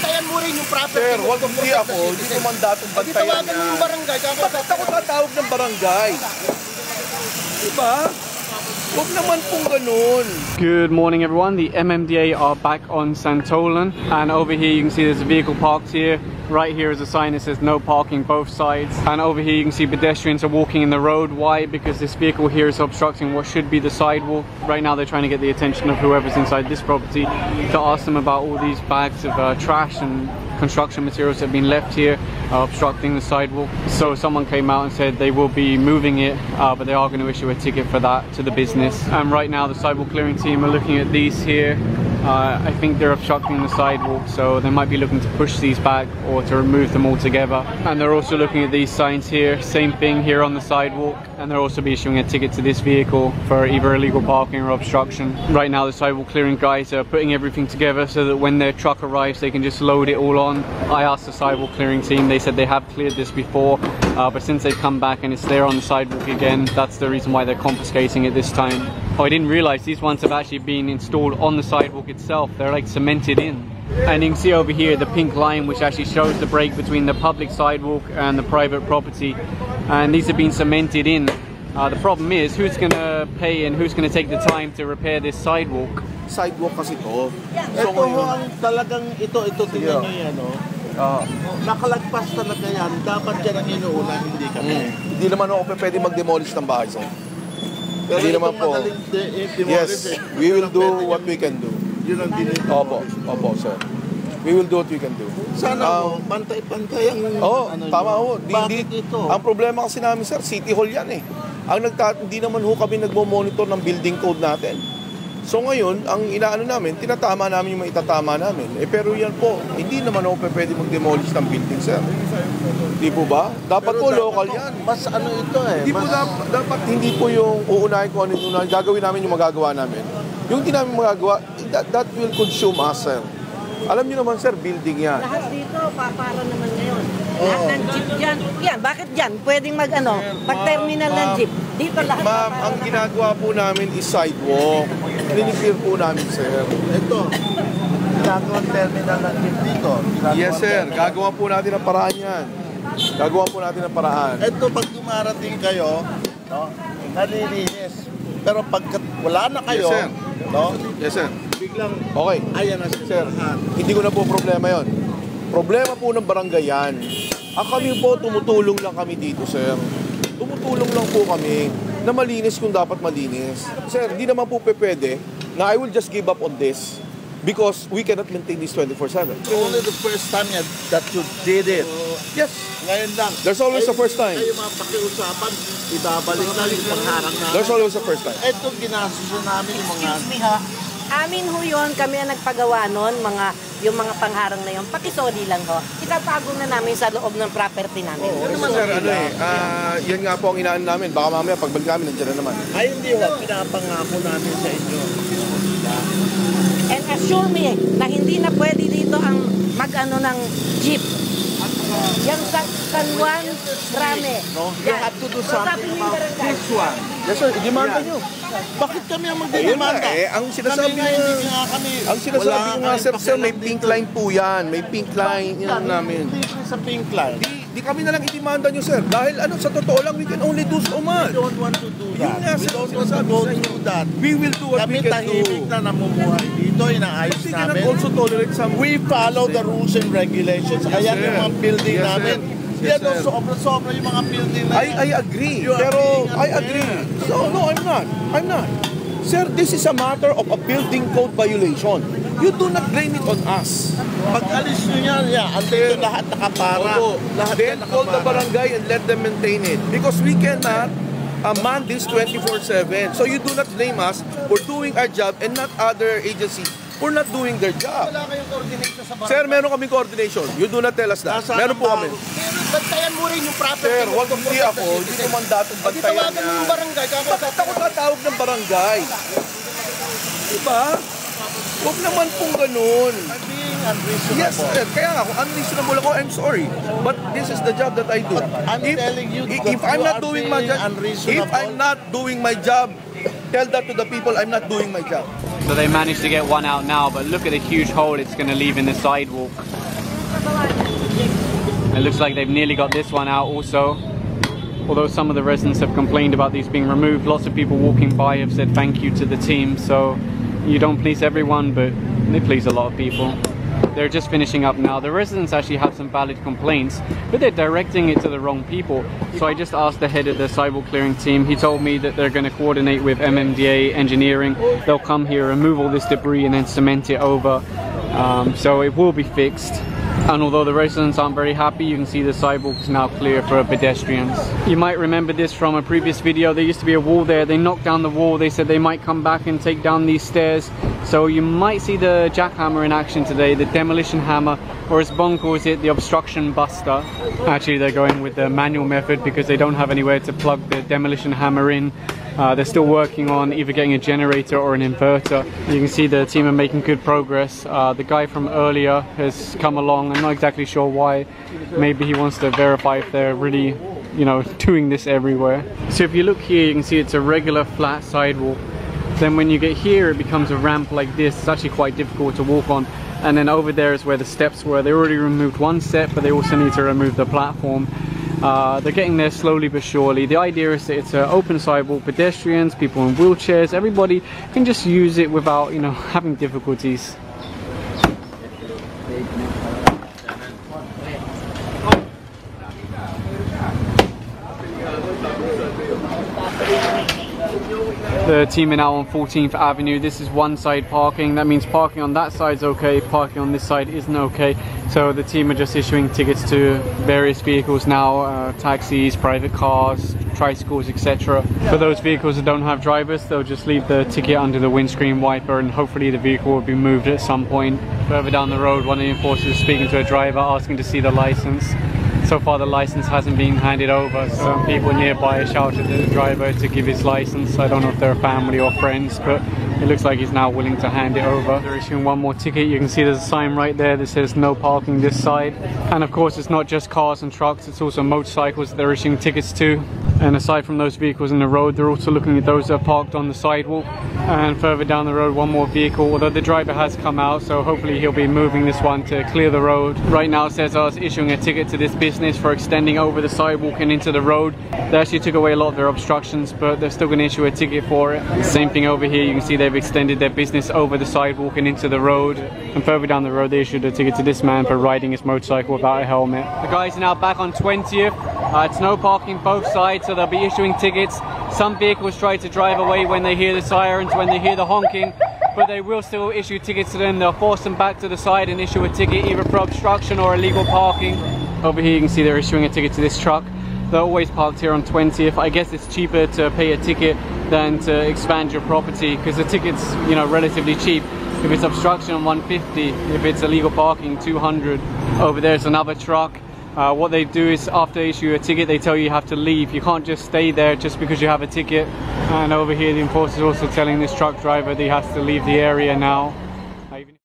bantayan mo rin yung property. Sir, wag hindi ako. Hindi ko mandatong bantayan Tawagan mo yung barangay. Bakit ako tatawag ng barangay? Diba? Huwag naman pong ganun. Good morning everyone, the MMDA are back on Santolan, and over here you can see there's a vehicle parked here. Right here is a sign that says no parking both sides, and over here you can see pedestrians are walking in the road. Why? Because this vehicle here is obstructing what should be the sidewalk. Right now they're trying to get the attention of whoever's inside this property to ask them about all these bags of trash and construction materials that have been left here obstructing the sidewalk. So someone came out and said they will be moving it, but they are going to issue a ticket for that to the business. And right now the sidewalk clearing team are looking at these here. I think they're obstructing the sidewalk, so they might be looking to push these back or to remove them altogether. And they're also looking at these signs here, same thing here on the sidewalk, and they'll also be issuing a ticket to this vehicle for either illegal parking or obstruction. Right now the sidewalk clearing guys are putting everything together so that when their truck arrives they can just load it all on. I asked the sidewalk clearing team, they said they have cleared this before, but since they've come back and it's there on the sidewalk again, that's the reason why they're confiscating it this time. Oh, I didn't realize these ones have actually been installed on the sidewalk itself. They're like cemented in. And you can see over here the pink line which actually shows the break between the public sidewalk and the private property. And these have been cemented in. The problem is, who's going to pay and who's going to take the time to repair this sidewalk? Sidewalk kasi to. So ang talagang ito tingnan nyo yan, no? Nakalagpas talaga yan. Dapat yan ang inuuna, hindi kami. Hindi naman ako pwede mag-demolish ng bahay, sir. Hindi naman po. Yes, we will do what we can do. Yun ang dinito. Opo, sir. We will do what we can do. Sana po, pantay-pantay ang tama ho. Bakit ito? Ang problema kasi namin, sir, City Hall yan eh. Hindi naman ho kami nagmo-monitor ng building code natin. So ngayon, ang inaano namin, tinatama namin yung maitatama namin. Pero yan po, hindi naman ako pwede mag-demolish ng building, sir. Di po ba? Dapat po local yan. Mas ano ito eh. Hindi po dapat hindi po yung uunahin ko ano yung uunahin. Gagawin namin yung magagawa namin. Yung hindi namin magagawa, that will consume us, sir. Alam niyo naman, sir, building yan. Lahat dito, para naman ngayon. Lahat ng jeep dyan. Yan, bakit dyan? Pwedeng mag-terminal ng jeep. Dito lahat. Ma'am, ang ginagawa po namin is sidewalk. Clear po namin, sir. Ito, ginagawa terminal ng jeep dito. Yes, sir. Gagawa po natin ang paraan yan. Gagawa po natin ang paraan. Ito, pag dumarating kayo, no, nalilinis. Pero pag wala na kayo, yes, sir. No, yes, sir. Biglang, okay. Ayan na, sir. Hindi ko na po problema yon. Problema po ng barangay yan. Kami po, tumutulong lang kami dito, sir. Tumutulong lang po kami na malinis kung dapat malinis. Sir, hindi naman po pwede na I will just give up on this because we cannot maintain this 24/7. Only the first time that you did it. Yes. Ngayon lang. There's always a first time. Kayo mga pakiusapan, ibabalik na yung pangharang namin. There's always a first time. Ito, ginasusun namin yung mga... Excuse me ha. Amin ho yun, kami ang nagpagawa nun, yung mga pangharang na yun. Pakisoli lang ho. Itatago na namin sa loob ng property namin. Sir, yan nga po ang inaan namin. Baka mamaya pagbalik namin, nandiyan na naman. Ay, hindi ho. Pinapangako namin sa inyo. And assure me na hindi na pwede dito ang mag-ano ng jeep. Yan sa San Juan, Rame. No? You have to do something about this one. Yes, sir. I-demanda nyo. Bakit kami ang magdidemanda? Ang sinasabi nga, sir, may pink line po yan. May pink line yan namin. Hindi sa pink line. Di kami na lang i-demanda nyo, sir. Dahil sa totoo lang, we can only do so much. We don't want to do that. We don't want to do that. We will do what we can do. Kami tahimik na namumuhay dito, inaayos we namin. cannot also tolerate some... We follow the rules and regulations. Ayan yung mga building namin. Yan o, sobra-sobra yung mga building na yan. I agree. Pero, I agree. So, no, I'm not. Sir, this is a matter of a building code violation. You do not blame it on us. Pag-alis nyo yan, andito lahat nakapara. Then call the barangay and let them maintain it. Because we cannot man this 24/7. So you do not blame us for doing our job and not other agencies for not doing their job. Wala kayong coordination sa barangay. Sir, meron kaming coordination. You do not tell us that. Meron po kami. Bantayan mo rin yung property. Sir, wag hindi ako. Hindi ko mandatong bantayan Tawagan mo yung barangay. Bakit ako tatawag ng barangay? Diba? Huwag naman pong ganun. I'm being unreasonable. Yes, sir. Kaya nga, kung unreasonable ako, I'm sorry. But this is the job that I do. I'm telling you that if I'm you not are doing my being job, unreasonable. if I'm not doing my job, tell that to the people, I'm not doing my job. So they managed to get one out now, but look at the huge hole it's going to leave in the sidewalk. It looks like they've nearly got this one out also. Although some of the residents have complained about these being removed, lots of people walking by have said thank you to the team. So you don't please everyone, but they please a lot of people. They're just finishing up now. The residents actually have some valid complaints, but they're directing it to the wrong people. So I just asked the head of the sidewalk clearing team. He told me that they're going to coordinate with MMDA engineering. They'll come here, remove all this debris and then cement it over. So it will be fixed. And although the residents aren't very happy, you can see the sidewalk is now clear for pedestrians. You might remember this from a previous video. There used to be a wall there. They knocked down the wall. They said they might come back and take down these stairs. So you might see the jackhammer in action today, the demolition hammer, or as Bong calls it, the obstruction buster. Actually, they're going with the manual method because they don't have anywhere to plug the demolition hammer in. They're still working on either getting a generator or an inverter. You can see the team are making good progress. The guy from earlier has come along. I'm not exactly sure why. Maybe he wants to verify if they're really, you know, doing this everywhere. So if you look here, you can see it's a regular flat sidewalk. Then when you get here, it becomes a ramp like this. It's actually quite difficult to walk on. And then over there is where the steps were. They already removed one step, but they also need to remove the platform. They're getting there slowly but surely. The idea is that it's an open sidewalk, pedestrians, people in wheelchairs, everybody can just use it without, you know, having difficulties. The team are now on 14th Avenue. This is one side parking. That means parking on that side is okay, parking on this side isn't okay. So the team are just issuing tickets to various vehicles now, taxis, private cars, tricycles, etc. For those vehicles that don't have drivers, they'll just leave the ticket under the windscreen wiper and hopefully the vehicle will be moved at some point. Further down the road, one of the enforcers is speaking to a driver, asking to see the license. So far the license hasn't been handed over. Some people nearby shouted at the driver to give his license. I don't know if they're family or friends, but it looks like he's now willing to hand it over. They're issuing one more ticket. You can see there's a sign right there that says no parking this side. And of course it's not just cars and trucks, it's also motorcycles that they're issuing tickets to. And aside from those vehicles in the road, they're also looking at those that are parked on the sidewalk. And further down the road, one more vehicle, although the driver has come out, so hopefully he'll be moving this one to clear the road. Right now Cesar is issuing a ticket to this business for extending over the sidewalk and into the road. They actually took away a lot of their obstructions, but they're still going to issue a ticket for it. Same thing over here, you can see they've extended their business over the sidewalk and into the road. And further down the road, they issued a ticket to this man for riding his motorcycle without a helmet. The guys are now back on 20th. It's no parking both sides, so they'll be issuing tickets. Some vehicles try to drive away when they hear the sirens, when they hear the honking, but they will still issue tickets to them. They'll force them back to the side and issue a ticket either for obstruction or illegal parking. Over here you can see they're issuing a ticket to this truck. They're always parked here on 20th. I guess it's cheaper to pay a ticket than to expand your property because the ticket's, you know, relatively cheap. If it's obstruction, 150. If it's illegal parking, 200. Over there's another truck. What they do is after they issue a ticket, they tell you have to leave. You can't just stay there just because you have a ticket. And over here the enforcer is also telling this truck driver that he has to leave the area now.